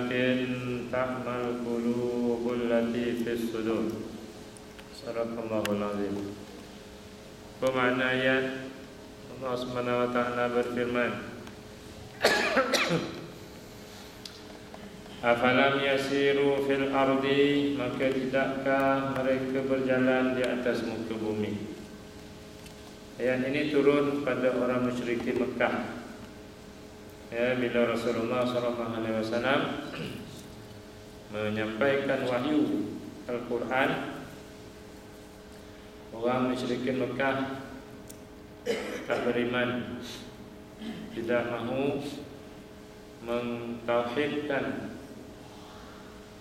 walakin ta'mal qulubul lati fis sudur. Sadaqallahul azim. Bermakna ayat Allah Subhanahu wa taala berfirman, afalam yasiru fil ardi, maka tidakkah mereka berjalan di atas muka bumi. Ayat ini turun pada orang musyrikin Mekah. Ya, bila Rasulullah SAW menyampaikan wahyu Al-Quran, orang musyrikin Mekah tak beriman, tidak mahu mentauhidkan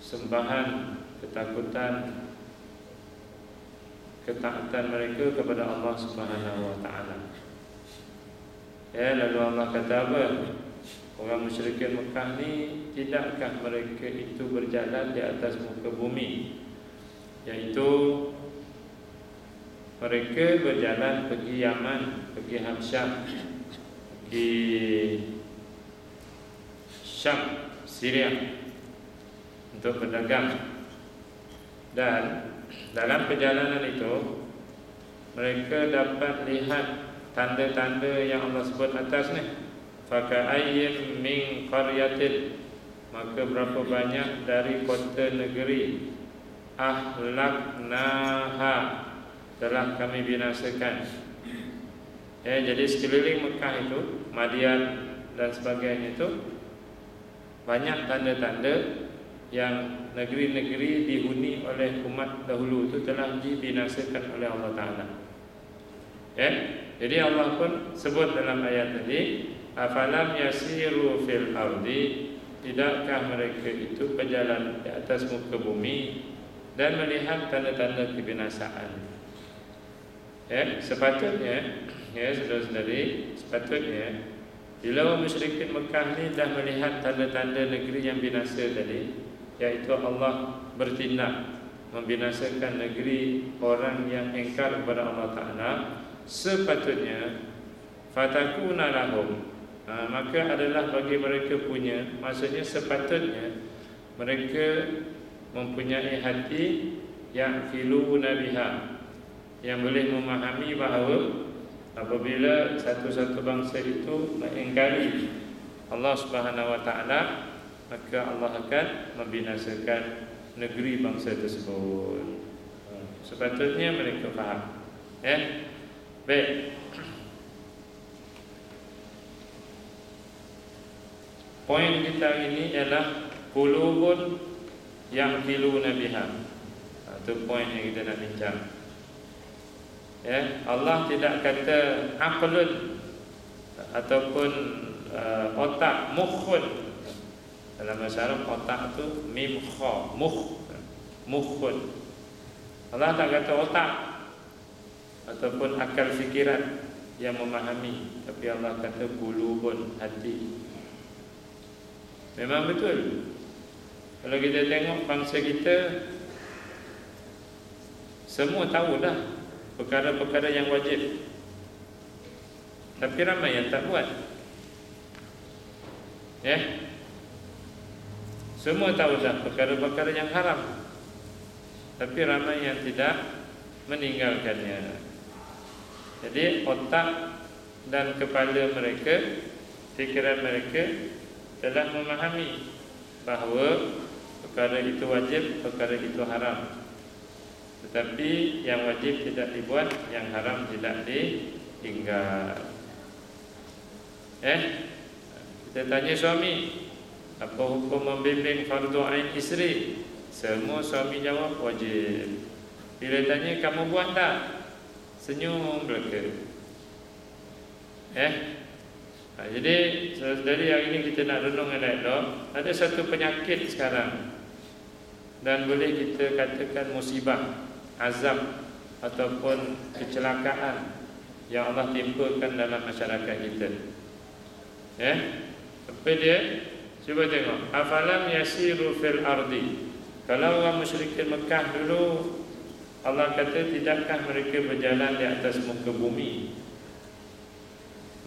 sembahan, ketakutan, ketaatan mereka kepada Allah Subhanahu wa taala. Ya, lalu Allah kata apa? Orang musyrikin Mekah ni, tidakkah mereka itu berjalan di atas muka bumi? Iaitu mereka berjalan pergi Yaman, pergi Habsyah, pergi Syam, Syria untuk berdagang. Dan dalam perjalanan itu mereka dapat lihat tanda-tanda yang Allah sebut atas ni. Faka'ayyin min qaryatin, maka berapa banyak dari kota negeri ahlaknaha, telah kami binasakan. Jadi sekeliling Mekah itu, Madian dan sebagainya itu, banyak tanda-tanda yang negeri-negeri dihuni oleh umat dahulu itu telah dibinasakan oleh Allah Ta'ala. Jadi Allah pun sebut dalam ayat tadi, afalam yasiru fil ardi, tidakkah mereka itu berjalan di atas muka bumi dan melihat tanda-tanda kebinasaan. Sepatutnya, saudara-saudari, sepatutnya bila orang musyrikin Mekah ni dah melihat tanda-tanda negeri yang binasa tadi, iaitu Allah bertindak membinasakan negeri orang yang ingkar kepada Allah Ta'ala, sepatutnya fatakuna lahum, maka adalah bagi mereka punya, maksudnya sepatutnya mereka mempunyai hati yang filuna biha, yang boleh memahami bahawa apabila satu-satu bangsa itu mengingkari Allah Subhanahu wa taala, maka Allah akan membinasakan negeri bangsa tersebut. Sepatutnya mereka faham. Baik. Poin kita ini ialah qulubun yang filuna biha. Itu poin yang kita nak bincang. Allah tidak kata aqlun ataupun otak, mukhun. Dalam bahasa Arab otak tu mim kha, mukhun. Allah tak kata otak ataupun akal fikiran yang memahami, tapi Allah kata qulubun, hati. Memang betul. Kalau kita tengok bangsa kita, semua tahu dah perkara-perkara yang wajib, tapi ramai yang tak buat. Semua tahu dah perkara-perkara yang haram, tapi ramai yang tidak meninggalkannya. Jadi otak dan kepala mereka, fikiran mereka telah memahami bahawa perkara itu wajib, perkara itu haram. Tetapi yang wajib tidak dibuat, yang haram tidak ditinggal. Kita tanya suami, apa hukum membimbing fardu ain isteri? Semua suami jawab wajib. Bila tanya kamu buat tak? Senyum belaka. Jadi dari hari ini kita nak renung elok. Ada satu penyakit sekarang, dan boleh kita katakan musibah, azab ataupun kecelakaan yang Allah timpakan dalam masyarakat kita. Apa dia? Cuba tengok. Afalam yasiru fil ardi. Kalau orang musyrikin Mekah dulu, Allah kata tidakkah mereka berjalan di atas muka bumi?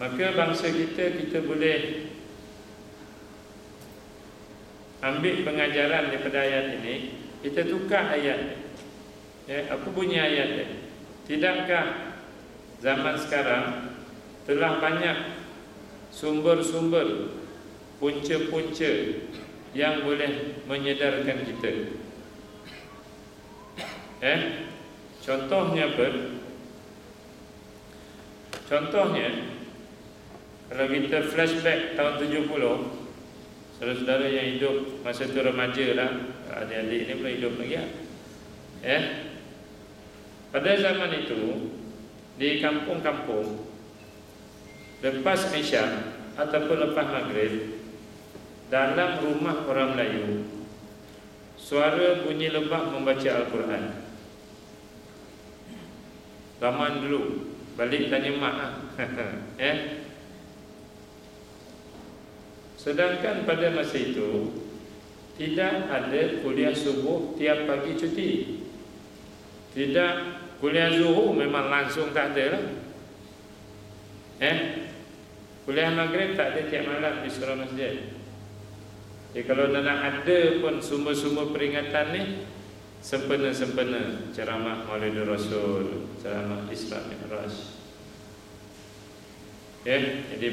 Maka bangsa kita boleh ambil pengajaran daripada ayat ini, kita tukar ayat. Ya, apa bunyi ayat dia? Tidakkah zaman sekarang telah banyak sumber-sumber, punca-punca yang boleh menyedarkan kita? Contohnya apa? Contohnya, kalau kita flashback tahun 70, saudara-saudara yang hidup masa tu remaja lah, adik-adik ni belum hidup lagi lah. Pada zaman itu, di kampung-kampung, lepas Isyak ataupun lepas Maghrib, dalam rumah orang Melayu, suara bunyi lebah membaca Al-Quran. Zaman dulu, balik tanya mak lah. Sedangkan pada masa itu tidak ada kuliah subuh tiap pagi cuti. Tidak, kuliah zuhur memang langsung tak ada lah. Kuliah maghrib tak ada tiap malam di surau masjid. Jadi kalau nak ada pun sumber-sumber peringatan ni, sempena-sempena ceramah Maulidur Rasul, ceramah Isra Mi'raj. Jadi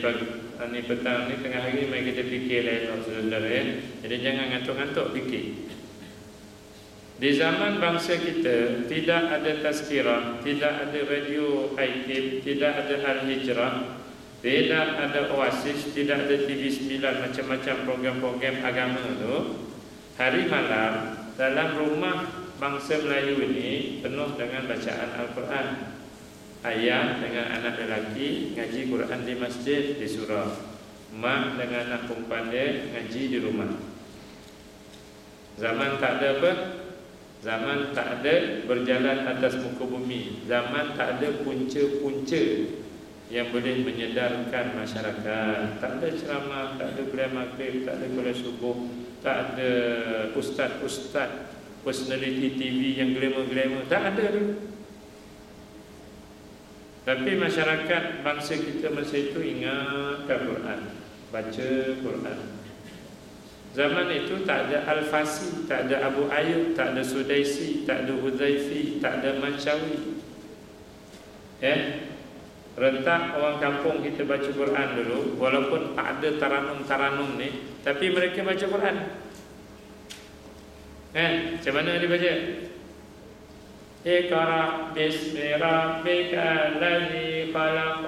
ni petang ni, tengah hari mari kita fikir elok saudara. Jadi jangan ngantuk-ngantuk fikir. Di zaman bangsa kita tidak ada tazkirah, tidak ada radio IKIB, tidak ada Al-Hijrah, tidak ada Oasis, tidak ada TV9, macam-macam program-program agama tu. Hari malam dalam rumah bangsa Melayu ini penuh dengan bacaan Al-Quran. Ayah dengan anak lelaki ngaji Quran di masjid, di surau. Mak dengan anak perempuan dia ngaji di rumah. Zaman tak ada apa? Zaman tak ada berjalan atas muka bumi. Zaman tak ada punca-punca yang boleh menyedarkan masyarakat. Tak ada ceramah, tak ada kuliah maghrib, tak ada kuliah subuh, tak ada ustaz-ustaz, personality TV yang glamour-glamour. Tak ada dulu. Tapi masyarakat bangsa kita masa itu ingat Al-Quran, baca Quran. Zaman itu tak ada Al-Fasi, tak ada Abu Ayyub, tak ada Sudaisi, tak ada Huzaifi, tak ada Manshawi. Rentak orang kampung kita baca Quran dulu, walaupun tak ada taranum-taranum ni, tapi mereka baca Quran. Macam mana dia baca? Iqra bismi rabbikal ladzi khalaq.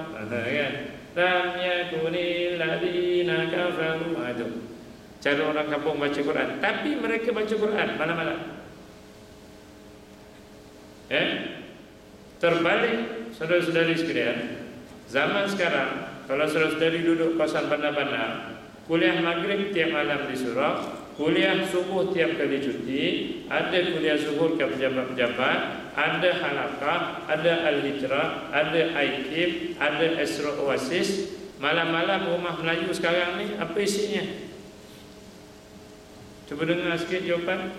Lam yakunil ladzina kafaru. Itu cara orang kampung baca Quran. Tapi mereka baca Quran malam-malam. Terbalik saudara-saudari sekalian, zaman sekarang kalau saudara-saudari duduk kawasan bandar-bandar, kuliah maghrib tiap malam di surau, kuliah subuh tiap kali cuti, ada kuliah zuhur ke pejabat-pejabat, ada halaqah, ada Al-Hijrah, ada IKIB, ada Isra Oasis. Malam-malam rumah Melayu sekarang ni apa isinya? Cuba dengar sikit jawapan.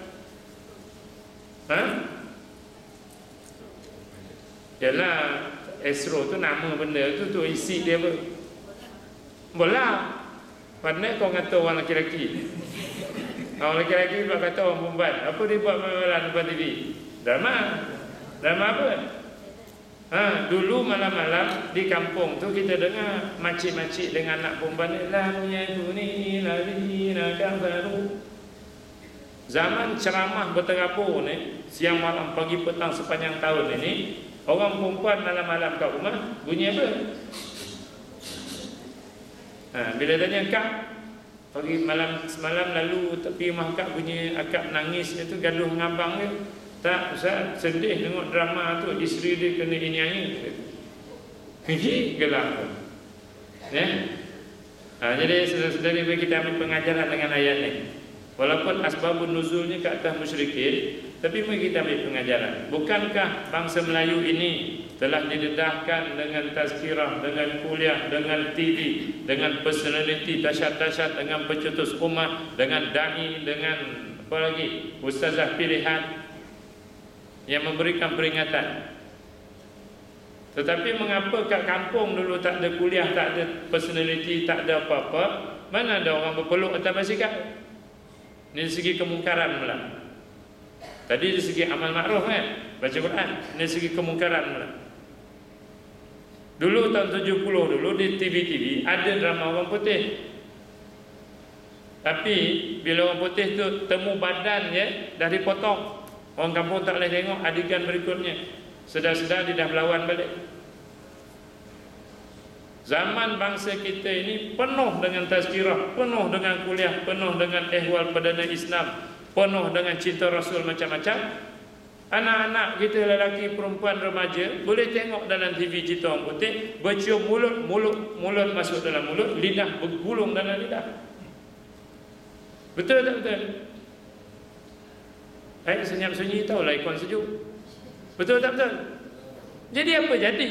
Yalah, Esro tu nama benda tu isi dia apa? Bola. Pandai kau kata orang lelaki-lelaki. Orang lelaki-lelaki pula kata orang perempuan. Apa dia buat malam depan TV? Drama. Drama apa? Dulu malam-malam di kampung tu kita dengar makcik-makcik dengan anak perempuan ni, lam yakuni ladina kafaru. Zaman ceramah berterapur ni, siang malam pagi petang sepanjang tahun ini, orang perempuan malam-malam kat rumah bunyi apa? Bila tanya Kak, pagi malam semalam lalu tepi rumah Kak bunyi akak nangis itu gaduh dengan abang dia. Tak, Ustaz, sedih tengok drama tu, isteri dia kena ini. Gelap. Jadi saudara-saudari kita ambil pengajaran dengan ayat ni. Walaupun asbabun nuzulnya ke atas musyrikin, tapi mari kita ambil pengajaran. Bukankah bangsa Melayu ini telah didedahkan dengan tazkirah, dengan kuliah, dengan TV, dengan personality dahsyat-dahsyat, dengan pencetus umat, dengan dai, dengan apa lagi, ustazah pilihan yang memberikan peringatan. Tetapi mengapa kat kampung dulu tak ada kuliah, tak ada personality, tak ada apa-apa? Mana ada orang berpeluk atas basikal? Ini dari segi kemungkaran pula. Tadi dari segi amal ma'ruf kan, baca Quran. Ini dari segi kemungkaran pula. Dulu tahun 70 dulu di TV ada drama orang putih. Tapi bila orang putih tu temu badan ya, dah dipotong. Orang kampung tak boleh tengok adegan berikutnya. Sedar-sedar dia dah berlawan balik. Zaman bangsa kita ini penuh dengan tazkirah, penuh dengan kuliah, penuh dengan ehwal perdana Islam, penuh dengan cinta Rasul macam-macam. Anak-anak kita lelaki, perempuan, remaja boleh tengok dalam TV cerita orang putih bercium mulut masuk dalam mulut, lidah bergulung dalam lidah. Betul tak betul? Senyap sunyi tahu lah ikon sejuk. Betul tak betul? Jadi apa jadi?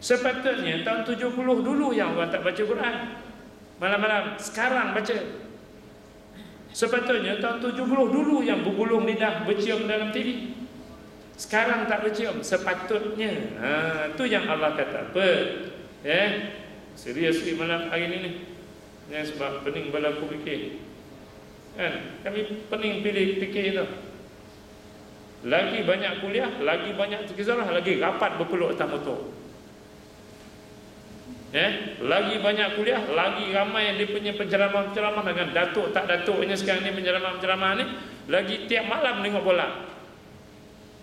Sepatutnya tahun 70 dulu yang orang tak baca Quran, malam-malam, sekarang baca. Sepatutnya tahun 70 dulu yang bergulung lidah bercium dalam TV, sekarang tak bercium. Sepatutnya. Tu yang Allah kata apa? Serius malam hari ni. Sebab pening bala aku fikir. Kan? Kami pening pilih fikir tu. Lagi banyak kuliah, lagi banyak tazkirah, lagi rapat berpeluk atas motor. Lagi banyak kuliah, lagi ramai dia punya penceramah-penceramah dengan datuk tak datuknya sekarang ni penceramah-penceramah ni, lagi tiap malam tengok bola.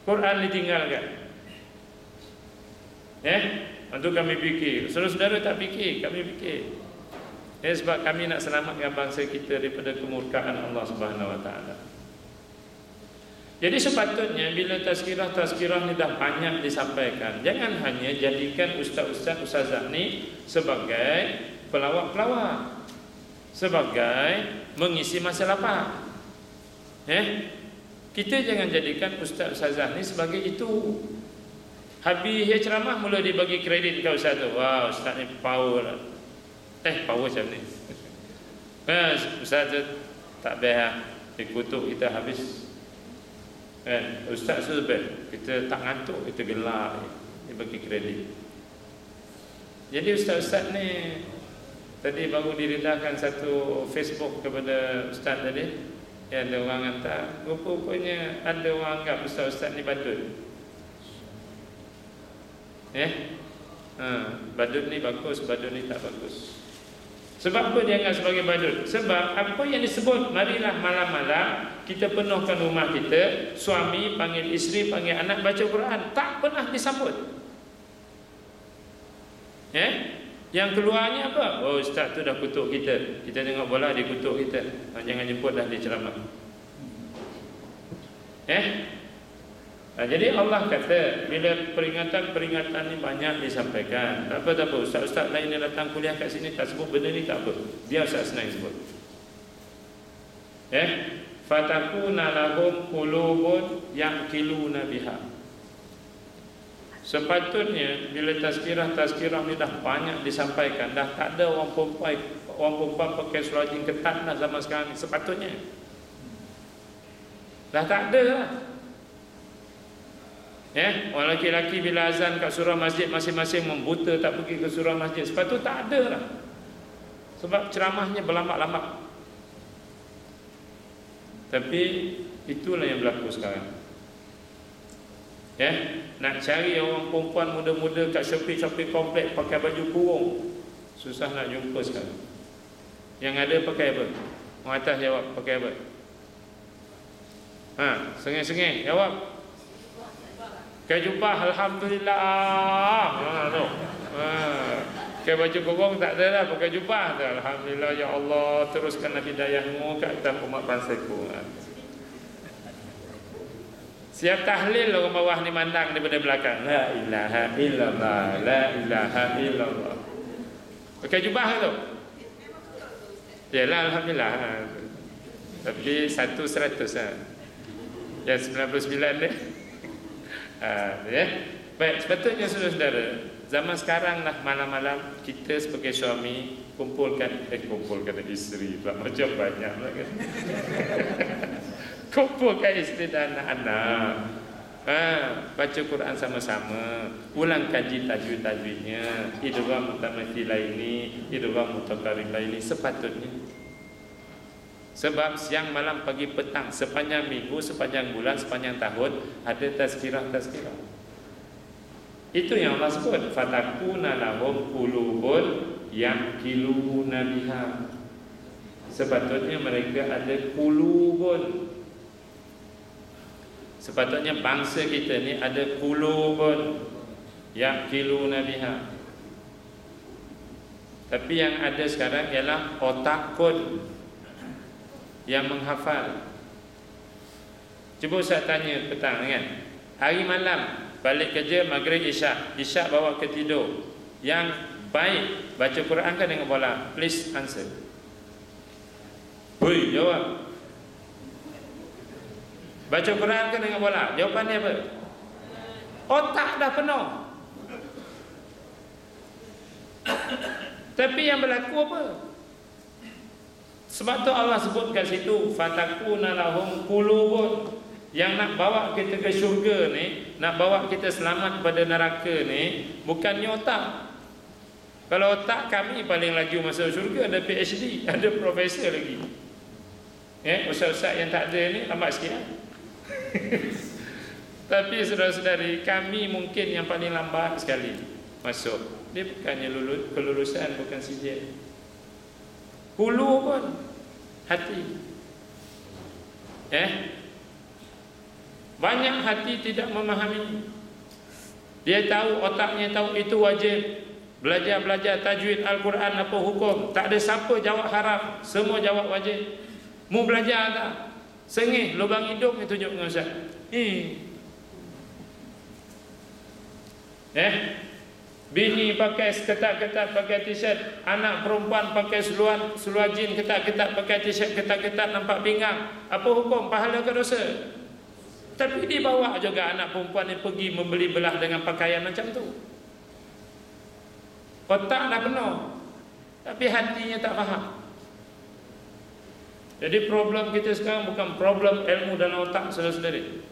Quran ditinggalkan. Untuk kami fikir, saudara-saudara tak fikir, kami fikir. Sebab kami nak selamatkan bangsa kita daripada kemurkaan Allah Subhanahu Wa Taala. Jadi sepatutnya bila tazkirah ni dah banyak disampaikan, jangan hanya jadikan ustaz-ustaz, ustazah ni sebagai pelawak-pelawak, sebagai mengisi masa lapar. Kita jangan jadikan ustaz, ustazah ni sebagai itu. Habis dia ceramah mula dibagi kredit ke ustaz tu. Wah, ustaz ni power. Power macam ni. Ustaz tu tak beha, dikutuk kita habis. Ustaz tu sebab kita tak ngantuk, kita gelak, dia bagi kredit. Jadi ustaz-ustaz ni tadi baru diredahkan satu Facebook kepada ustaz tadi. Ada orang hantar, rupanya ada orang anggap ustaz-ustaz ni badut. Badut ni bagus, badut ni tak bagus. Sebab apa dia anggap sebagai badut? Sebab apa yang disebut, marilah malam-malam kita penuhkan rumah kita, suami panggil isteri, panggil anak baca Quran, tak pernah disambut. Yang keluarnya apa? Oh, ustaz tu dah kutuk kita. Kita tengok bola dia kutuk kita. Jangan jemput dah dia ceramah. Jadi Allah kata bila peringatan ni banyak disampaikan, tak apa ustaz-ustaz lain yang datang kuliah kat sini tak sebut benda ni tak apa, biar ustaz senang sebut. Fatakuna lahum qulubun yaqiluna biha. Sepatutnya bila tazkirah ni dah banyak disampaikan, dah tak ada orang perempuan pakai selajing ketat dah zaman sekarang ni, sepatutnya dah tak ada lah. Orang lelaki-lelaki bila azan kat surau masjid masing-masing membuta tak pergi ke surau masjid, sepatutnya tak ada lah. Sebab ceramahnya berlambak-lambak. Tapi itulah yang berlaku sekarang. Nak cari orang perempuan muda-muda kat shopping komplek pakai baju kurung, susah nak jumpa sekarang. Yang ada pakai apa? Orang atas jawab pakai apa? Sengih-sengih jawab. Pakai jubah, alhamdulillah. Pakai baju kurung tak ada lah, pakai jubah. Alhamdulillah ya Allah, teruskan hidayahmu kat atas umat bangsaku. Siap tahlil orang bawah ni mandang daripada belakang. La ilaha illallah, la ilaha illallah. Pakai jubah tu. Yalah alhamdulillah. Tapi 100 lah. Yang 99 ni. Baik, sepatutnya saudara-saudara, zaman sekarang lah malam-malam kita sebagai suami kumpulkan isteri pula, macam banyak lah kan. Kumpulkan isteri dan anak-anak, baca Quran sama-sama, ulang kaji tajwid-tajwidnya, idgham mutamathil ini, idgham mutaqarrib ini, sepatutnya. Sebab siang, malam, pagi, petang, sepanjang minggu, sepanjang bulan, sepanjang tahun ada tazkirah-tazkirah. Itu yang Allah sebut, fatakuna lahum qulubun yaqiluna biha. Sepatutnya mereka ada qulubun. Sepatutnya bangsa kita ni ada qulubun yaqiluna biha. Tapi yang ada sekarang ialah otakun yang menghafal. Cuba Ustaz tanya petang kan, hari malam balik kerja, maghrib, isyak bawa ke tidur, yang baik baca Quran kan dengan bola? Please answer. Hui, jawab. Baca Quran kan dengan bola? Jawapannya apa? Otak dah penuh. Tapi yang berlaku apa? Sebab tu Allah sebut kat situ, fatakuna lahum qulubun. Yang nak bawa kita ke syurga ni, nak bawa kita selamat pada neraka ni, bukannya otak. Kalau otak, kami paling laju masuk syurga, ada PhD, ada profesor lagi. Ustaz-ustaz yang tak ada ni lambat sikit lah. Tapi saudara-saudari, kami mungkin yang paling lambat sekali masuk. Dia bukannya kelulusan, bukan sijil. Hulu pun hati. Banyak hati tidak memahami. Dia tahu, otaknya tahu itu wajib. Belajar tajwid Al-Quran apa hukum. Tak ada siapa jawab haram, semua jawab wajib. Mu belajar tak? Sengih, lubang hidung itu tunjuk dengan Ustaz. Bini pakai ketat-ketat, pakai t-shirt. Anak perempuan pakai seluar jin ketat-ketat, pakai t-shirt ketat-ketat, nampak pinggang. Apa hukum? Pahala ke dosa? Tapi dibawa juga anak perempuan ni pergi membeli belah dengan pakaian macam tu. Otak dah penuh, tapi hatinya tak faham. Jadi problem kita sekarang bukan problem ilmu dalam otak, saudara-saudari.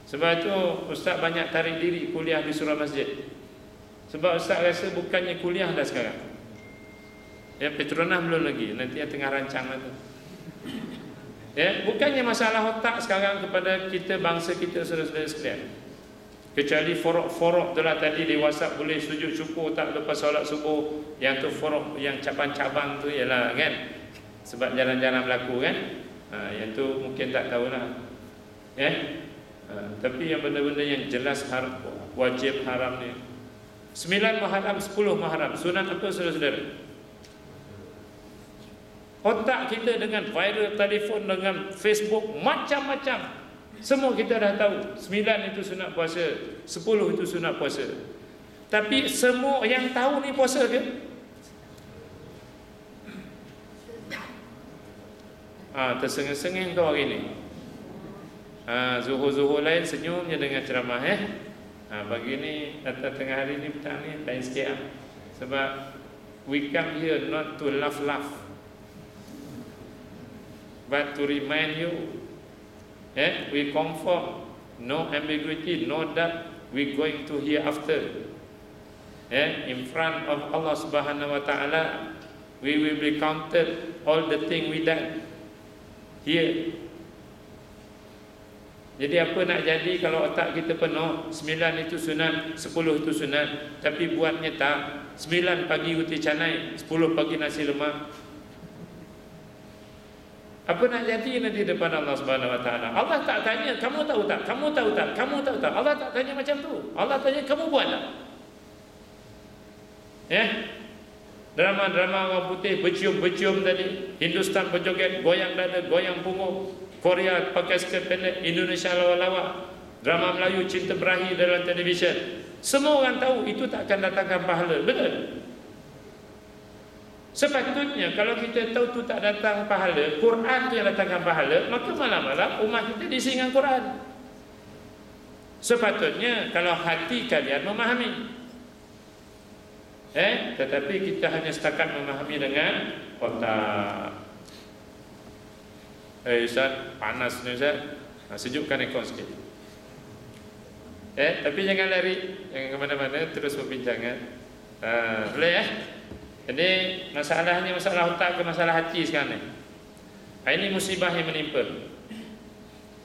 Sebab itu Ustaz banyak tarik diri kuliah di surau masjid. Sebab Ustaz rasa bukannya kuliah dah sekarang. Petronas belum lagi, nanti yang tengah rancang lah tu. Bukannya masalah otak sekarang kepada kita, bangsa kita, saudara-saudara sekalian. Kecuali forok-forok tu lah tadi di WhatsApp boleh sujud syukur tak lepas solat subuh. Yang tu forok yang cabang-cabang tu ialah kan, sebab jalan-jalan berlaku kan. Yang tu mungkin tak tahulah. Tapi yang benda-benda yang jelas wajib haram ni, 9 Muharram, 10 Muharram, sunat apa saudara-saudara? Otak kita dengan viral telefon, dengan Facebook, macam-macam. Semua kita dah tahu. 9 itu sunat puasa, 10 itu sunat puasa. Tapi semua yang tahu ni puasa ke? Tersengih-sengih kau hari ni. Zuhur-zuhur lain senyum je dengan ceramah pagi ni atau tengah hari ni, petang ni lain sikit Sebab we come here not to laugh but to remind you, we confirm, no ambiguity, no doubt, we going to hereafter. In front of Allah Subhanahu Wa Taala, we will be counted all the thing we done here. Jadi apa nak jadi kalau otak kita penuh? 9 itu sunat, 10 itu sunat, tapi buatnya tak. 9 pagi uti canai, 10 pagi nasi lemak. Apa nak jadi nanti depan Allah Subhanahu Wa Taala? Allah tak tanya kamu tahu tak, kamu tahu tak, kamu tahu tak. Allah tak tanya macam tu. Allah tanya kamu buat tak? Drama-drama orang putih bercium-bercium tadi, Hindustan berjoget, goyang dada, goyang punggung, Korea pakai skirt pendek, Indonesia lawa-lawa, drama Melayu cinta berahi dalam televisyen. Semua orang tahu itu tak akan datangkan pahala, betul? Sepatutnya kalau kita tahu tu tak datang pahala, Quran tu yang datangkan pahala, maka malam-malam umat kita diisi dengan Quran. Sepatutnya kalau hati kalian memahami. Tetapi kita hanya setakat memahami dengan otak. Ustaz, panas ni Ustaz. Sejukkan aircon sikit. Tapi jangan lari, jangan ke mana-mana, terus perbincangan. Boleh Jadi masalahnya masalah otak ke masalah hati sekarang ni? Ini musibah yang menimpa.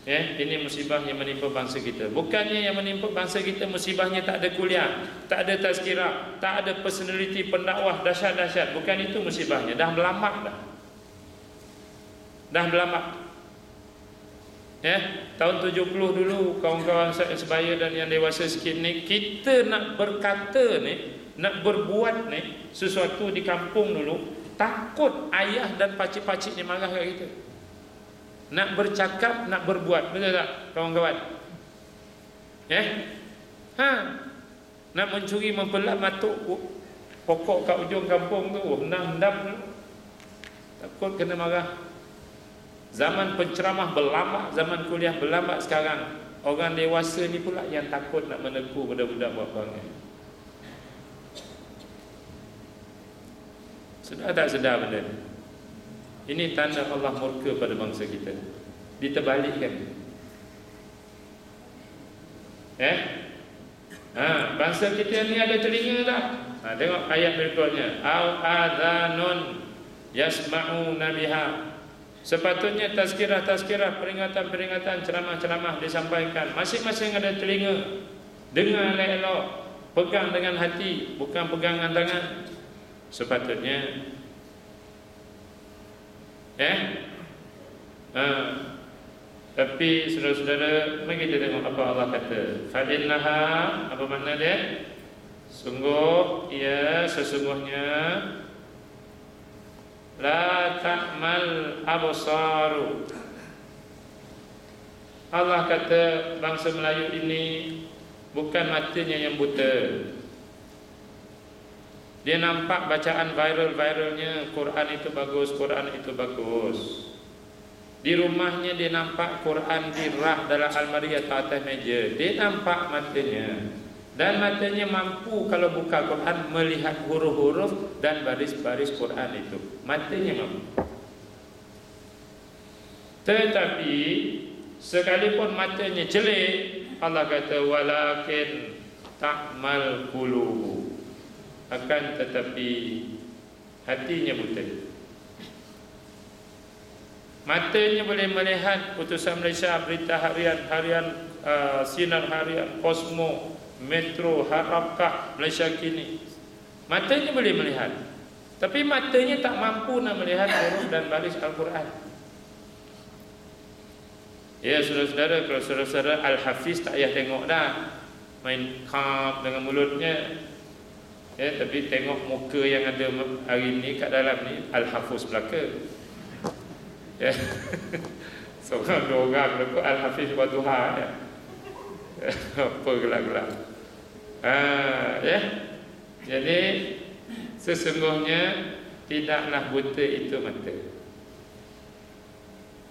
Ini musibah yang menimpa bangsa kita. Bukannya yang menimpa bangsa kita musibahnya tak ada kuliah, tak ada tazkirah, tak ada personality pendakwah dahsyat-dahsyat. Bukan itu musibahnya. Dah melamak dah. Dah melamak. Tahun 70 dulu kawan-kawan saya sebaya dan yang dewasa sikit ni, kita nak berkata ni, nak berbuat ni sesuatu di kampung dulu, takut ayah dan pakcik-pakcik ni marah kat kita. Nak bercakap, nak berbuat, betul tak kawan-kawan? Nak mencuri, mempelak matuk pokok kat ujung kampung tu, hendam-hendam, takut kena marah. Zaman penceramah berlambat, zaman kuliah berlambat sekarang. Orang dewasa ni pula yang takut nak menegur budak-budak buat perangai. Sedar tak sedar benda ni? Ini tanda Allah murka pada bangsa kita. Diterbalikkan. Bangsa kita ni ada telinga tak? Tengok ayat berikutnya. Au adhanun yasma'una biha. Sepatutnya tazkirah-tazkirah, peringatan-peringatan, ceramah-ceramah disampaikan. Masing-masing ada telinga. Dengar elok-elok. Pegang dengan hati, bukan pegangan tangan. Sepatutnya. Tapi saudara-saudara, mari kita tengok apa Allah kata. Fa innaha, apa makna dia? Sesungguhnya la ta'mal absaru. Allah kata bangsa Melayu ini bukan matanya yang buta. Dia nampak bacaan viral-viralnya, Quran itu bagus, Quran itu bagus. Di rumahnya dia nampak Quran di rak dalam almari atau atas meja. Dia nampak matanya. Dan matanya mampu kalau buka Quran melihat huruf-huruf dan baris-baris Quran itu. Matanya mampu. Tetapi sekalipun matanya jelek, Allah kata walakin ta'mal qulubu. Akan tetapi hatinya buta. Matanya boleh melihat Putusan Malaysia, Berita Harian, Sinar Harian, Kosmo, Metro, Harakah, Malaysia Kini. Matanya boleh melihat, tapi matanya tak mampu nak melihat huruf dan baris Al-Quran. Ya saudara-saudara, kalau saudara-saudara Al-Hafiz tak payah tengok dah, main kap dengan mulutnya. Tapi tengok muka yang ada hari ni kat dalam ni, Al-Hafiz belaka. Seorang dua orang belaka Al-Hafiz buat Tuhan. Apa gelak-gelak. Jadi sesungguhnya tidaklah buta itu mata.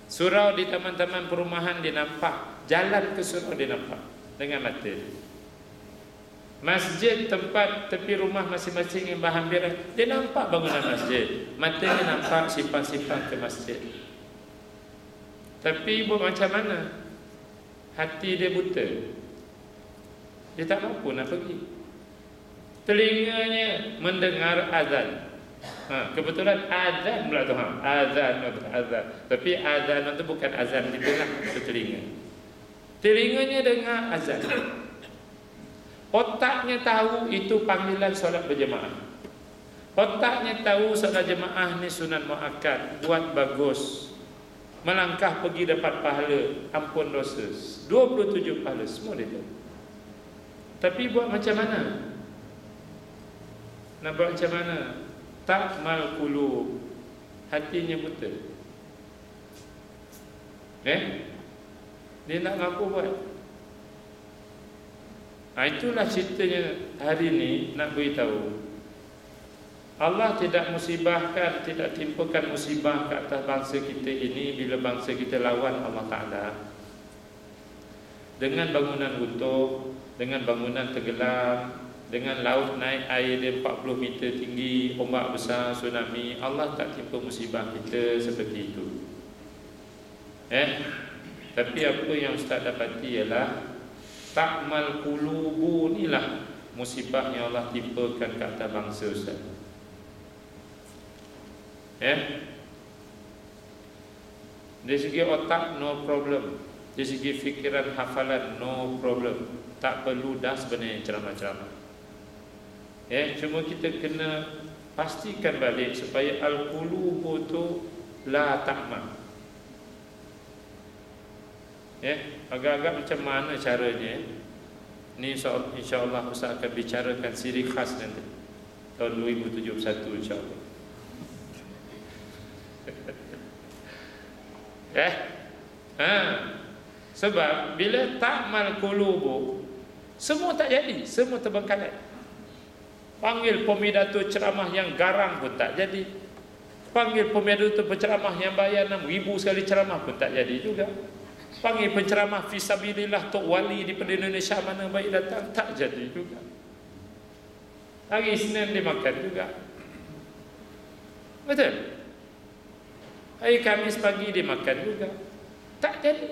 Surau di taman-taman perumahan dia nampak, jalan ke surau dia nampak dengan mata. Masjid, tempat tepi rumah masing-masing yang berhampiran, dia nampak bangunan masjid. Matanya nampak simpang-simpang ke masjid. Tapi buat macam mana? Hati dia buta. Dia tak mampu nak pergi. Telinganya mendengar azan. Kebetulan azan pula tu. Azan. Tapi azan itu bukan azan kita lah, itu telinga. Telinganya dengar azan. Otaknya tahu itu panggilan solat berjemaah. Otaknya tahu solat jemaah ni sunat muakkad, buat bagus. Melangkah pergi dapat pahala, ampun dosa. 27 pahala, semua dia tahu. Tapi buat macam mana? Nak buat macam mana? Ta'mal qulub. Hatinya buta. Dia nak ngaku buat. Itulah ceritanya hari ini nak beritahu. Allah tidak musibahkan, tidak timpakan musibah ke atas bangsa kita ini bila bangsa kita lawan Allah Ta'ala. Dengan bangunan runtuh, dengan bangunan tenggelam, dengan laut naik air dia 40 meter tinggi, ombak besar, tsunami, Allah tak timpa musibah kita seperti itu. Tapi apa yang Ustaz dapati ialah ta'mal qulubu, inilah musibah yang Allah timpakan ke atas bangsa Ustaz. Dari segi otak, no problem. Dari segi fikiran, hafalan, no problem. Tak perlu dah sebenarnya ceramah-ceramah. Cuma kita kena pastikan balik supaya al-qulubu tu la ta'ma. Agak-agak macam mana caranya? Ni insya-Allah Ustaz akan bicarakan siri khas nanti tahun 2071 insya-Allah. Sebab bila ta'mal qulubu, semua tak jadi, semua terbengkalai. Panggil pemidato ceramah yang garang pun tak jadi. Panggil pemidato penceramah yang bayar 6,000 sekali ceramah pun tak jadi juga. Panggil penceramah fisabilillah Tok Wali di Indonesia mana baik datang, tak jadi juga. Hari Isnin dimakan juga. Betul? Hari Khamis pagi dimakan juga. Tak jadi.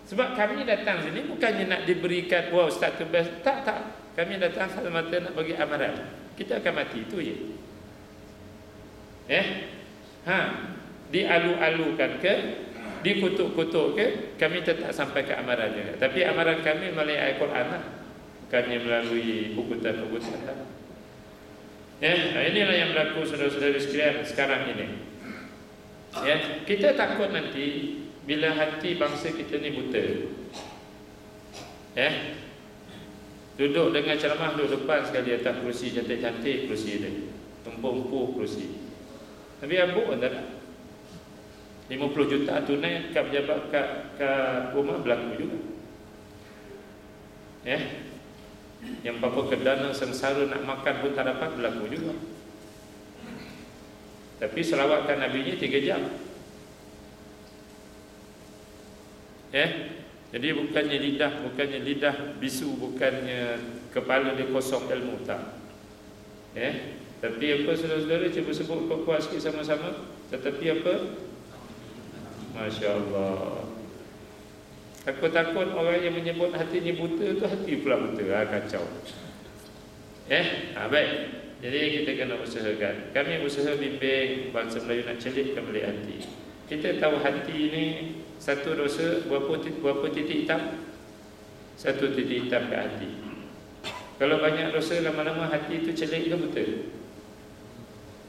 Sebab kami datang sini bukannya nak diberikan wah ustaz tu best. Tak. Kami datang semata nak bagi amaran. Kita akan mati itu je. Dialu-alukan ke, dikutuk-kutuk ke, kami tetap sampai ke amaran juga. Tapi amaran kami melalui Al-Quran lah, bukannya melalui bukutan-bukutan. Inilah yang berlaku saudara-saudara sekalian sekarang ini. Kita takut nanti bila hati bangsa kita ni buta. Duduk dengan ceramah, duduk depan sekali atas kerusi, cantik-cantik kerusi dia, empuk-empuk kerusi, tapi ambuk pun tak ada. 50 juta tunai kat pejabat kat rumah berlaku juga. Yang apa kedana sengsara nak makan pun tak dapat, berlaku juga. Tapi selawatkan Nabi-nya 3 jam. Jadi bukannya lidah bisu, bukannya kepala dia kosong ilmu, tak. Tapi apa saudara-saudara, cuba sebut kuat-kuat sikit sama-sama. Tetapi apa? Masya Allah. Takut-takut orang yang menyebut hatinya buta tu hati pula buta. Kacau. Baik. Jadi kita kena usahakan. Kami usaha bimbing bangsa Melayu nak celitkan balik hati. Kita tahu hati ni satu dosa berapa titik hitam? Satu titik hitam kat hati. Kalau banyak dosa, lama-lama hati itu celik ke buta?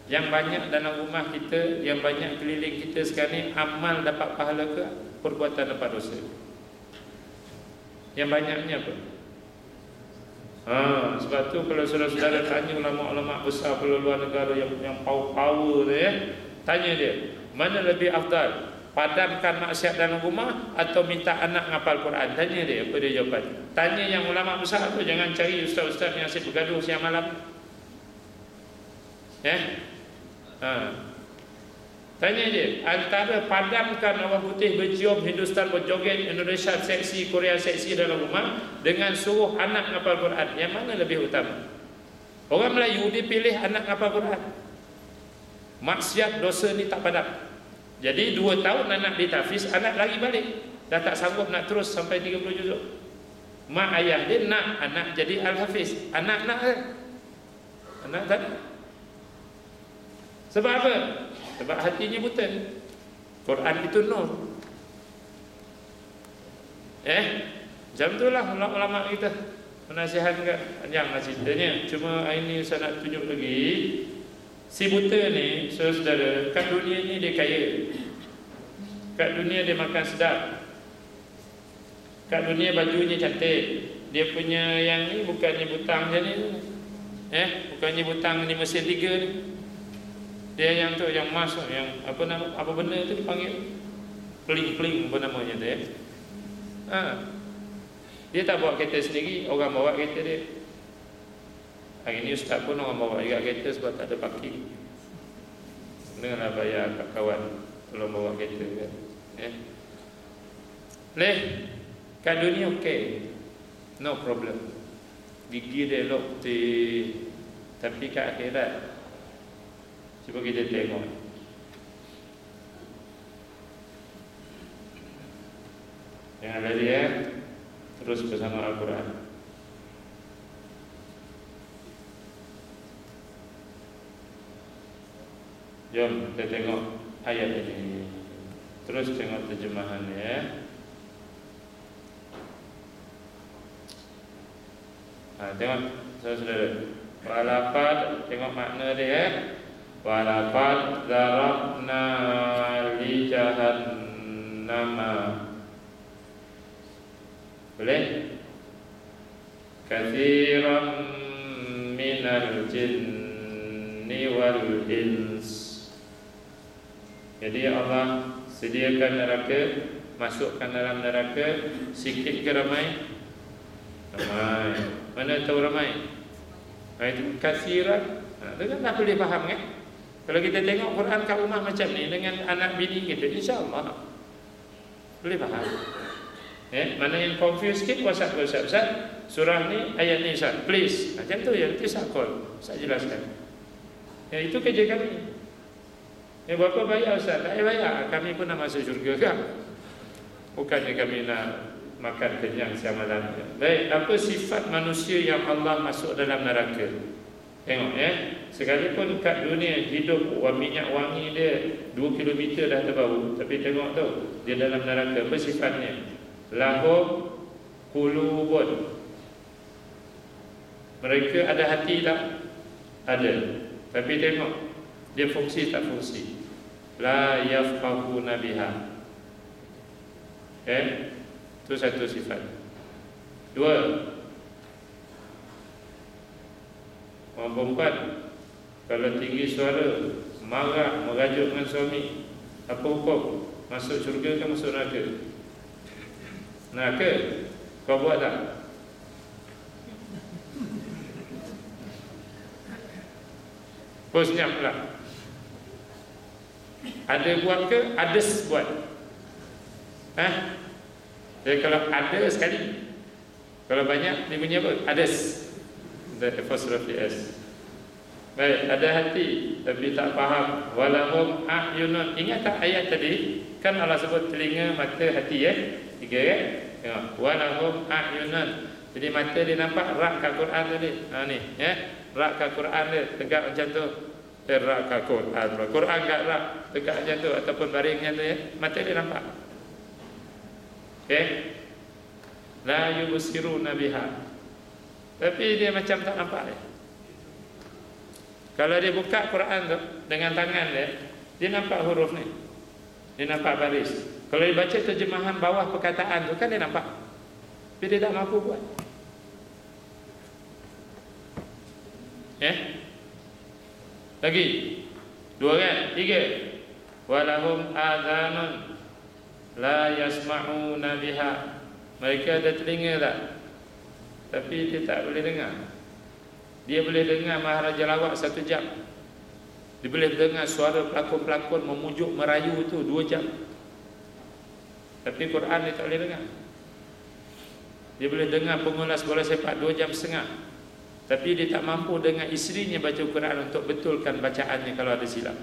Yang banyak dalam rumah kita, yang banyak keliling kita sekarang ni, amal dapat pahala ke perbuatan dapat dosa? Yang banyaknya apa? Sebab tu kalau saudara-saudara tanya ulama-ulama besar pada luar negara yang power tu tanya dia, mana lebih afdal? Padamkan maksiat dalam rumah atau minta anak ngapal Quran? Tanya dia, apa dia jawapan? Tanya yang ulama besar tu, jangan cari ustaz-ustaz yang asyik bergaduh siang malam. Tanya dia, antara padamkan orang putih bercium, Hindustan berjoget, Indonesia seksi, Korea seksi dalam rumah, dengan suruh anak ngapal Quran, yang mana lebih utama? Orang Melayu dia pilih anak ngapal Quran. Maksiat dosa ni tak padam. Jadi 2 tahun anak ditafis, anak lagi balik, dah tak sanggup nak terus sampai 30 juzuk. Mak ayah dia nak anak jadi Al-Hafiz, anak tak. Sebab apa? Sebab hatinya buta. Quran itu nur. Macam itulah ulama-ulama kita menasihatkan. Panjanglah ceritanya. Cuma hari ini saya nak tunjuk lagi. Si buta ni, saudara, kat dunia ni dia kaya. Kat dunia dia makan sedap. Kat dunia bajunya cantik. Dia punya yang ni bukannya butang macam ni. Bukannya butang ni mesin 3 ni. Dia yang tu, yang emas, yang apa benda tu dipanggil peling-peling apa namanya tu Dia tak bawa kereta sendiri, orang bawa kereta dia. Hari ni ustaz pun orang bawa juga kereta sebab tak ada parking. Kenalah bayar kat kawan kalau bawa kereta kan. Kat dunia okey, no problem. Gigi dia elok putih. Tapi kat akhirat, cuba kita tengok. Jangan lari terus bersama Al-Quran. Jom kita tengok ayat ini. Terus tengok terjemahannya ya. Tengok saudara-saudara. Walaqad, tengok makna dia ya. Walaqad zarabna li jahannama. Boleh? Katsiran minal jinni wal ins. Jadi Allah sediakan neraka, masukkan dalam neraka sikit ke ramai? Ramai. Mana tahu ramai? Itu katsiran. Itu kan tak boleh faham kan? Kalau kita tengok Quran kat rumah macam ni dengan anak bini kita, insya-Allah boleh faham. Mana yang confuse sikit, WhatsApp Ustaz, surah ni, ayat ni Ustaz, please. Macam tu ya, nanti saya call, saya jelaskan. Itu kerja kami. Berapa bayar Ustaz? Tak bayar, kami pun nak masuk syurga kan? Bukannya kami nak makan kenyang siang malam. Baik, apa sifat manusia yang Allah masuk dalam neraka? Tengok ya, sekalipun kat dunia hidup minyak wangi dia 2 kilometer dah terbau, tapi tengok tu, dia dalam neraka. Apa sifatnya? Lahum qulubun. Mereka ada hati tak? Ada. Tapi tengok, dia fungsi tak fungsi. La yafqahuna biha. Itu satu sifat. Dua, orang perempuan kalau tinggi suara, marah, merajuk dengan suami, apa hukum? Masuk syurga ke masuk neraka? Neraka. Kau buat tak? Kau senyap pula. Ada buat ke? Ades buat. Jadi kalau ada sekali, kalau banyak dia punya apa? Ades. The apostrophe S. Baik, ada hati tapi tak faham. Walahum a'yunun. Ingat tak ayat tadi? Kan Allah sebut telinga, mata, hati ya. 3 kan? Tengok. Walahum a'yunun. Jadi mata dia nampak rak kat Quran tadi. Ni ya. Rak kat Quran dia tegak macam tu. Rak kat Quran. Quran kat rak tegak macam tu ataupun baring macam tu ya. Mata dia nampak. La yubsiruna biha. Tapi dia macam tak nampak dia. Kalau dia buka Quran tu dengan tangan dia nampak huruf ni. Dia nampak baris. Kalau dia baca terjemahan bawah perkataan tu kan dia nampak. Tapi dia tak mampu buat. Lagi 2 kan? 3. Walahum adhanun la yasma'una biha. Mereka ada telinga tak? Tapi dia tak boleh dengar. Dia boleh dengar Maharaja Lawak 1 jam. Dia boleh dengar suara pelakon-pelakon memujuk merayu tu 2 jam. Tapi Quran dia tak boleh dengar. Dia boleh dengar pengulas bola sepak 2,5 jam. Tapi dia tak mampu dengan isterinya baca Quran untuk betulkan bacaannya kalau ada silap.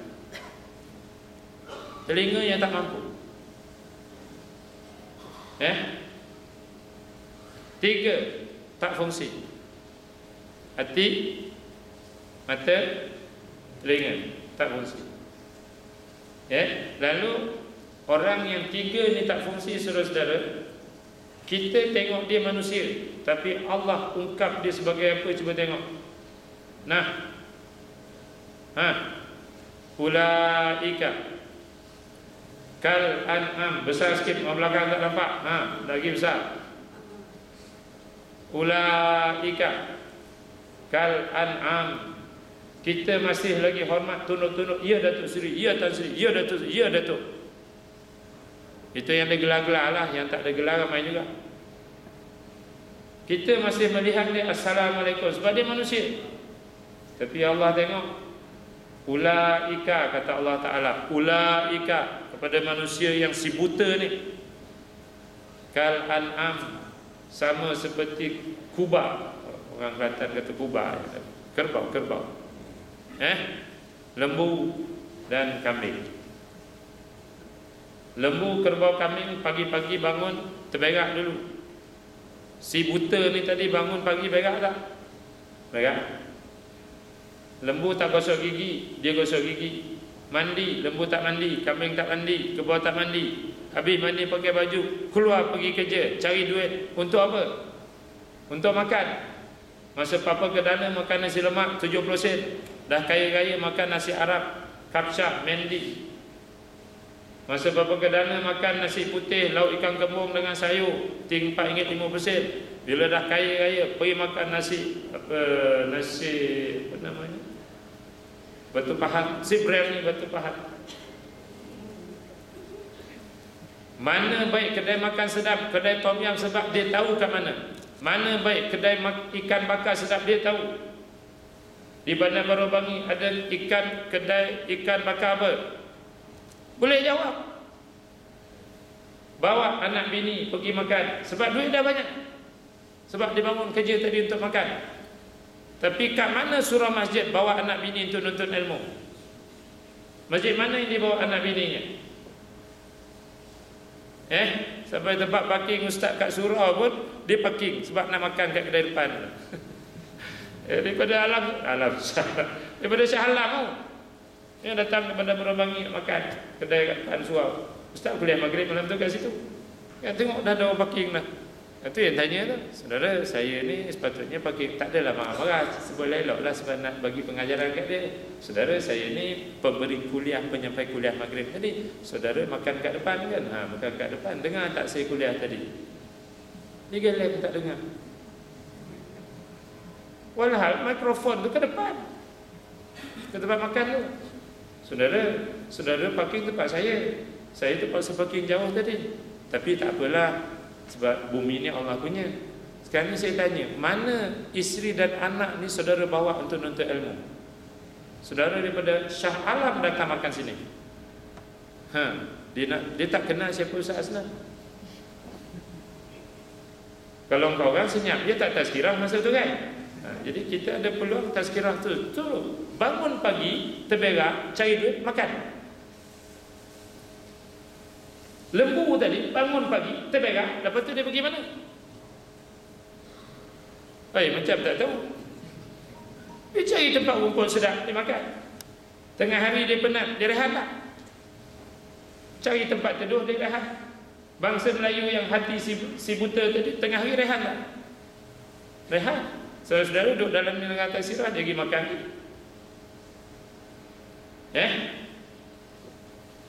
Telinga yang tak mampu. 3. Tak fungsi. Hati, mata, telinga tak fungsi. Lalu orang yang 3 ni tak fungsi, saudara-saudara, kita tengok dia manusia, tapi Allah ungkap dia sebagai apa? Cuba tengok. Ulaika kal an'am. Besar sikit, orang belakang tak nampak. Lagi besar. Ulaika kal an'am. Kita masih lagi hormat, tunduk-tunduk. Ya Datuk Seri, ya Tan Seri, ya Datuk Seri, ya Datuk. Itu yang ada gelar-gelar lah. Yang tak ada gelar ramai juga. Kita masih melihat dia Assalamualaikum sebab dia manusia. Tapi Allah tengok, ulaika, kata Allah Ta'ala, ulaika kepada manusia yang si buta ni, kal an'am, sama seperti kubah. Orang Kelantan kata kubah, kerbau. Lembu dan kambing. Lembu, kerbau, kambing pagi-pagi bangun terberak dulu. Si buta ni tadi bangun pagi berak tak? Berak. Lembu tak gosok gigi, dia gosok gigi. Mandi, lembu tak mandi, kambing tak mandi, kebau tak mandi. Habis mandi pakai baju, keluar pergi kerja, cari duit. Untuk apa? Untuk makan. Masa papa ke dana makan nasi lemak 70 sen. Dah kaya-kaya makan nasi Arab, kapsah, mendi. Masa papa ke dana makan nasi putih, lauk ikan kembung dengan sayur, RM4.50. Bila dah kaya-kaya pergi makan nasi apa namanya? Batu pahat, si brand ni batu pahat. Mana baik kedai makan sedap, kedai tom yam sebab dia tahu kat mana. Mana baik kedai ikan bakar sedap, dia tahu. Di Bandar Baru Bangi ada kedai ikan bakar apa? Boleh jawab. Bawa anak bini pergi makan sebab duit dah banyak. Sebab dia bangun kerja tadi untuk makan. Tapi kat mana surah masjid bawa anak bini untuk nuntut ilmu? Masjid mana yang dibawa anak bininya? Sampai tempat parking ustaz kat surau pun dia parking sebab nak makan kat kedai depan. Daripada daripada Shah Alam tu yang datang kepada Bandar Bangi makan kedai kat depan surau. Ustaz kuliah maghrib malam tu kat situ. Kan tengok dah ada orang parking dah. Itu yang tanya tu, saudara saya ni sepatutnya parking, tak adalah marah-marah, boleh eloklah sebab nak bagi pengajaran kat dia. Saudara saya ni pemberi kuliah, penyampai kuliah maghrib tadi. Saudara makan kat depan kan? Makan kat depan. Dengar tak saya kuliah tadi? Dia gelap tak dengar. Walhal mikrofon tu ke depan, ke tempat makan tu. Saudara parking tempat saya. Saya terpaksa parking jauh tadi. Tapi tak apalah, sebab bumi ni Allah punya. Sekarang ni saya tanya, mana isteri dan anak ni saudara bawa untuk nuntut ilmu? Saudara daripada Shah Alam datang makan sini. Dia tak kenal siapa Ustaz Asnan. Kalau kau orang senyap, dia tak tazkirah masa tu kan? Jadi kita ada peluang tazkirah tu. Bangun pagi, terberak, cari duit, makan. Lembu tadi bangun pagi, terberak, lepas tu dia pergi mana? Macam tak tahu. Dia cari tempat rumput sedap, dia makan. Tengah hari dia penat, dia rehat tak? Cari tempat teduh, dia rehat. Bangsa Melayu yang hati si buta tadi, tengah hari rehat tak? Rehat. Saudara duduk dalam negara taksirah, dia pergi makan.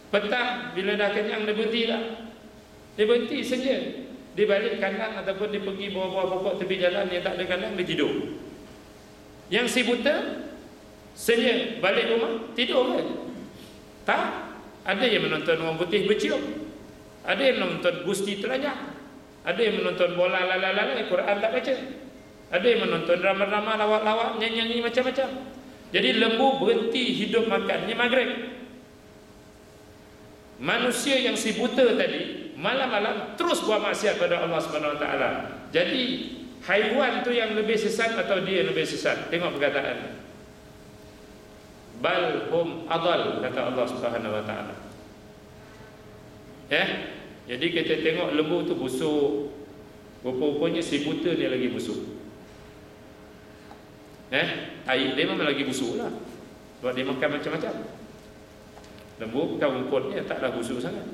Petang bila dah kenyang dia berhenti tak? Dia berhenti senja. Dia balik kandang ataupun dia pergi bawah-bawah pokok tepi jalan yang tak ada kandang, dia tidur. Yang si buta senja balik rumah tidur kan? Tak. Ada yang menonton orang putih bercium, ada yang menonton gusti telanjang, ada yang menonton bola lalai-lalai, Quran tak baca, ada yang menonton drama-drama lawak-lawak, nyanyi-nyanyi macam-macam. Jadi lembu berhenti hidup makannya maghrib. Manusia yang si buta tadi malam-malam terus buat maksiat pada Allah Subhanahu Wa Taala. Jadi haiwan tu yang lebih sesat atau dia yang lebih sesat? Tengok perkataan. Bal hum adal, kata Allah Subhanahu Wa Taala. Jadi kita tengok lembu tu busuk, rupa-rupanya si buta ni lagi busuk. Air dia memang lagi busuk lah, sebab dia makan macam-macam. Lembu bukan rumputnya taklah busuk sangat.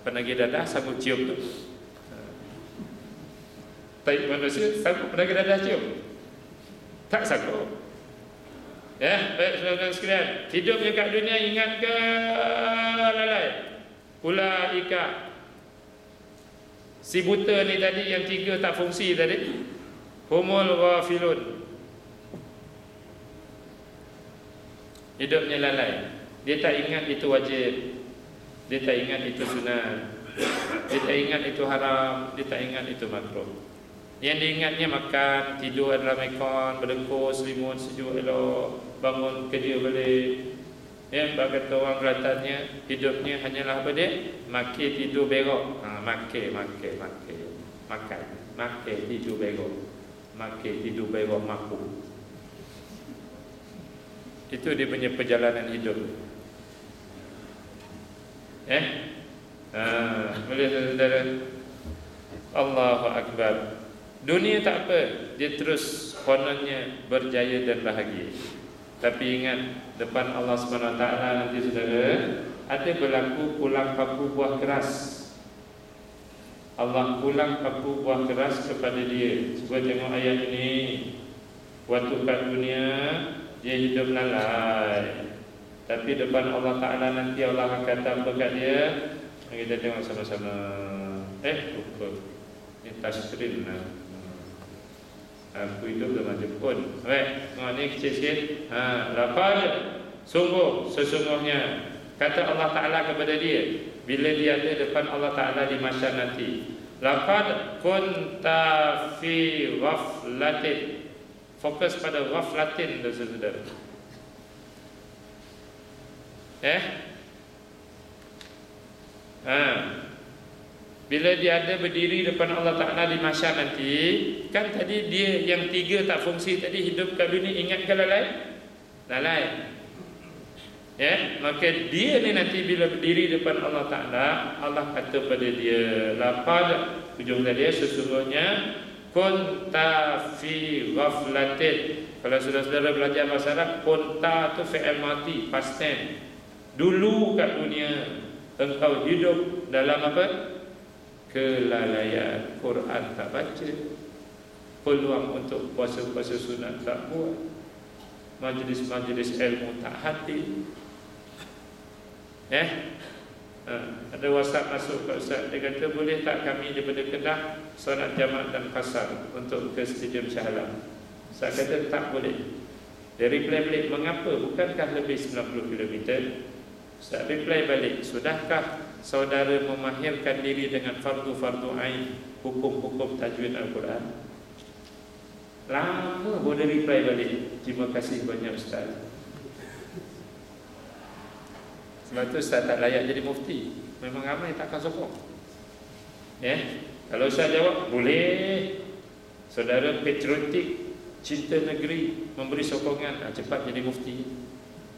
Penagih dadah sanggup cium tu. Tai manusia sanggup penagih dadah cium? Tak sanggup. Baik saudara sekalian, hidupnya kat dunia ingat ke lalai? Ulaika. Si buta ni tadi yang tiga tak fungsi tadi, humul ghafilun. Hidupnya lalai. Dia tak ingat itu wajib, dia tak ingat itu sunat, dia tak ingat itu haram, dia tak ingat itu makruh. Yang diingatnya makan, tidur dalam aircon, berdengkur, selimut sejuk elok, bangun kerja balik. Bagi orang Kelatannya, hidupnya hanyalah apa dia? Makan, tidur, berok. Makan, tidur, berok. Makan, tidur, berok, maku. Itu dia punya perjalanan hidup. Boleh saudara? Allahu Akbar. Dunia tak apa, dia terus kononnya berjaya dan bahagia. Tapi ingat, depan Allah SWT nanti saudara, ada berlaku pulang paku buah keras. Allah pulang paku buah keras kepada dia. Cuba tengok ayat ini. Waktu kat dunia dia hidup lalai, tapi depan Allah Ta'ala nanti Allah akan kata apa kat dia. Kita tengok sama-sama. Lupa. Ini touchscreen lah. Aku hidup dalam Jepun. Baik, ni kecil sikit. Laqad, sungguh, sesungguhnya, kata Allah Ta'ala kepada dia bila dia ada depan Allah Ta'ala di mahsyar nanti, laqad kunta fi ghaflatin. Fokus pada ghaflatin tu saudara. Bila dia ada berdiri depan Allah Ta'ala di mahsyar nanti, kan tadi dia yang 3 tak fungsi tadi hidup kat dunia, ingat ke lalai? Lalai. Maka dia ni nanti bila berdiri depan Allah Ta'ala, Allah kata pada dia, laqad, ujung dia sesungguhnya, kunta fi ghaflatin. Kalau saudara-saudara belajar bahasa Arab, kunta tu fi'il mati, past tense. Dulu kat dunia engkau hidup dalam apa? Kelalaian. Quran tak baca, peluang untuk puasa-puasa sunat tak buat, majlis-majlis ilmu tak hadir. Ada WhatsApp masuk kat Ustaz, dia kata boleh tak kami daripada Kedah solat jamaah dan kasar untuk ke Stadium Shah Alam. Ustaz kata tak boleh. Dia reply balik, mengapa? Bukankah lebih 90 km? Ustaz reply balik, sudahkah saudara memahirkan diri dengan fardu-fardu ain, hukum-hukum tajwid Al-Quran? Lama boleh reply balik, terima kasih banyak Ustaz. Sebab tu Ustaz tak layak jadi mufti. Memang ramai tak akan sokong. Kalau Ustaz jawab, boleh. Saudara patriotik, cinta negeri, memberi sokongan, cepat jadi mufti,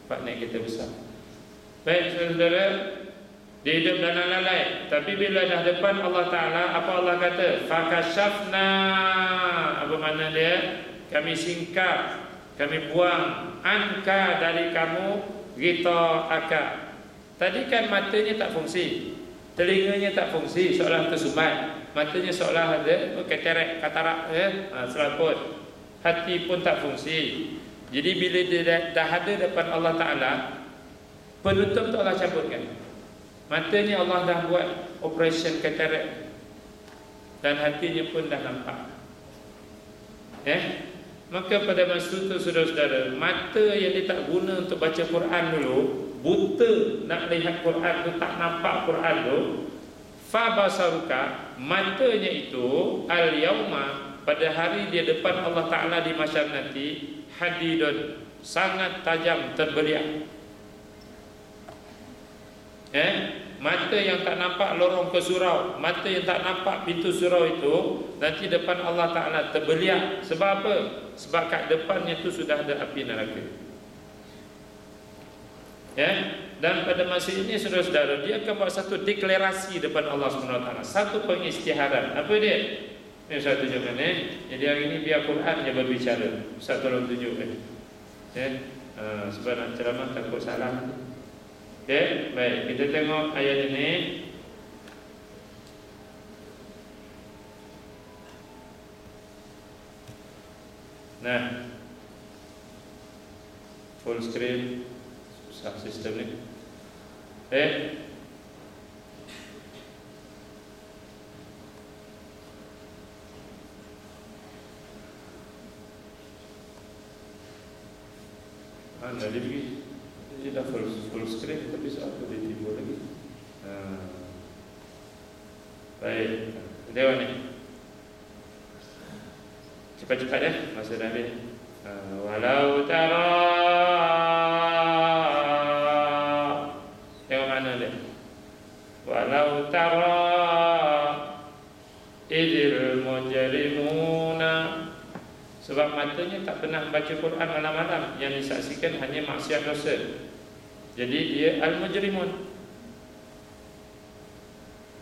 cepat naik kereta besar. Baik saudara, dia hidup dalam lalai. Tapi bila dah depan Allah Ta'ala, apa Allah kata? Fakashafna. Apa makna dia? Kami singkap, kami buang anka dari kamu, gita akak. Tadi kan matanya tak fungsi, telinganya tak fungsi, seolah tersumbat, matanya seolah ada katarak, selaput, hati pun tak fungsi. Jadi bila dia dah ada depan Allah Ta'ala, penutup tu Allah cabutkan. Matanya Allah dah buat operation katarak, dan hatinya pun dah nampak. Maka pada masa itu saudara-saudara, mata yang dia tak guna untuk baca Quran dulu, buta nak lihat Quran tu, tak nampak Quran tu, fa basaruka, matanya itu al-yauma, pada hari dia depan Allah Ta'ala di mahsyar nanti, hadidun, sangat tajam, terbeliak. Mata yang tak nampak lorong ke surau, mata yang tak nampak pintu surau itu, nanti depan Allah Ta'ala terbeliak. Sebab apa? Sebab kat depannya tu sudah ada api neraka. Dan pada masa ini saudara-saudara, dia akan buat satu deklarasi depan Allah SWT, satu pengisytiharan. Apa dia? Ini saya tunjukkan. Jadi hari ini biar Quran je berbicara. Ustaz tolong tunjukkan. Sebab nak ceramah takut salah. Baik, kita tengok ayat ini. Nah, full screen. Susah sistem ni. Dah pergi. Dia dah full screen, tapi soal tu dia timbul lagi. Baik, tengok ni. Cepat-cepat masa dah habis. Walau tara, tengok mana dia. Walau tara idil mujrimuna. Sebab matanya tak pernah baca Quran malam-malam, yang disaksikan hanya maksiat dosa. Jadi dia al-mujrimun.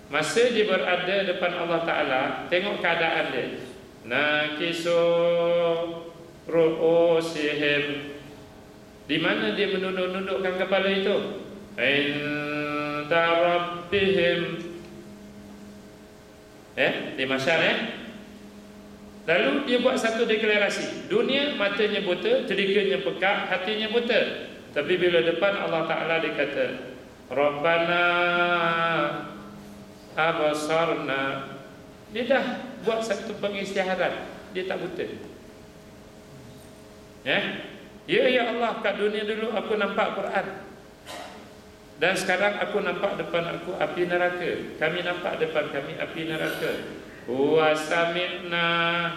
Masa dia berada depan Allah Ta'ala, tengok keadaan dia. Nakisu ru'usihim, Di mana dia menunduk-nundukkan kepala itu? Inda rabbihim. Di mahsyar. Lalu dia buat satu deklarasi. Dunia matanya buta, telinganya pekak, hatinya buta. Tapi bila depan Allah Ta'ala dia kata, Rabbana abasarna. Dia dah buat satu pengisytiharan. Dia tak buta. Ya Allah, kat dunia dulu aku nampak Quran. Dan sekarang aku nampak depan aku api neraka. Kami nampak depan kami api neraka. Wa sami'na.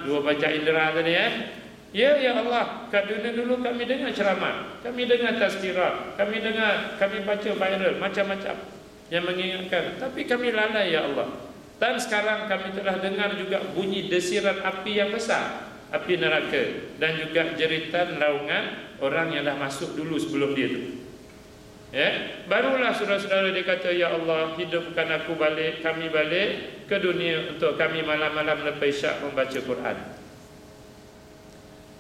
Dua baca indera tadi Ya Allah, kat dunia dulu kami dengar ceramah, kami dengar tazkirah, kami baca viral macam-macam yang mengingatkan, tapi kami lalai ya Allah. Dan sekarang kami telah dengar juga bunyi desiran api yang besar, api neraka, dan juga jeritan raungan orang yang dah masuk dulu sebelum dia tu. Barulah saudara-saudara dia kata, ya Allah, hidupkan aku balik, kami balik ke dunia untuk kami malam-malam lepas isyak membaca Quran.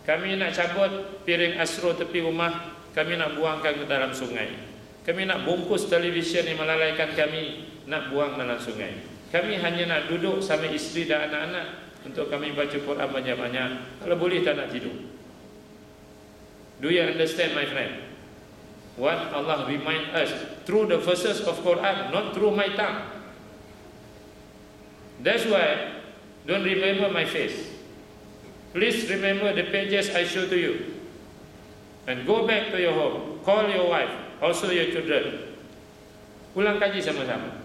Kami nak cabut piring astro tepi rumah, kami nak buangkan ke dalam sungai. Kami nak bungkus televisyen yang melalaikan kami, nak buang dalam sungai. Kami hanya nak duduk sama isteri dan anak-anak untuk kami baca Quran banyak-banyak. Kalau boleh tak nak tidur. Do you understand, my friend? What Allah remind us through the verses of Quran, not through my tongue. That's why don't remember my face. Please remember the pages I show to you. And go back to your home. Call your wife, also your children. Ulang kaji sama-sama.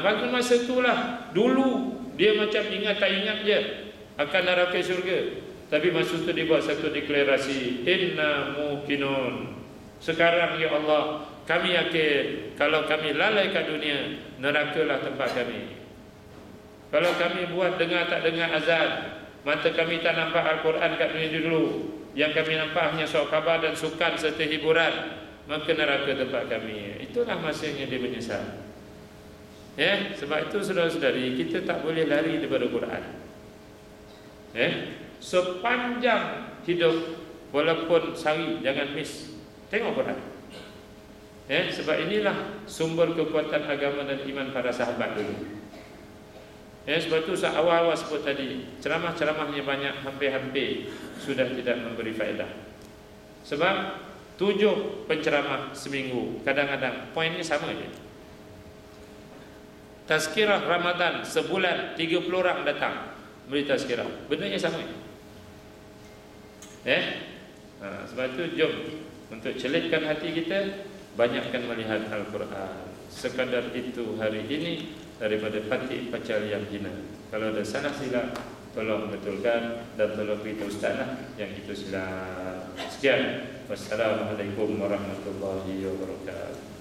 Bagi masa itulah, dulu dia macam ingat tak ingat je akan neraka syurga. Tapi masa itu dia buat satu deklarasi, inna muqinun. Sekarang ya Allah, kami yakin kalau kami lalai kat dunia, nerakalah tempat kami. Kalau kami buat dengar tak dengar azan, mata kami tak nampak Al-Quran kat dunia dulu, yang kami nampak hanya sok khabar dan sukan serta hiburan, maka neraka tempat kami. Itulah masanya dia menyesal. Sebab itu saudara-saudari, kita tak boleh lari daripada Quran. Sepanjang hidup, walaupun sehari, jangan miss, tengok Quran. Sebab inilah sumber kekuatan agama dan iman para sahabat dulu. Sebab itu awal-awal sebut tadi, ceramah-ceramahnya banyak, hampir-hampir sudah tidak memberi faedah. Sebab 7 penceramah seminggu, kadang-kadang poinnya sama je. Tazkirah Ramadan sebulan 30 orang datang beri tazkirah, benarnya sama. Sebab itu jom untuk celitkan hati kita, banyakkan melihat Al-Quran. Sekadar itu hari ini daripada patik pacal yang hina. Kalau ada salah silap, tolong betulkan dan tolong beritahu ustaz yang itu silap. Sekian. Wassalamualaikum warahmatullahi wabarakatuh.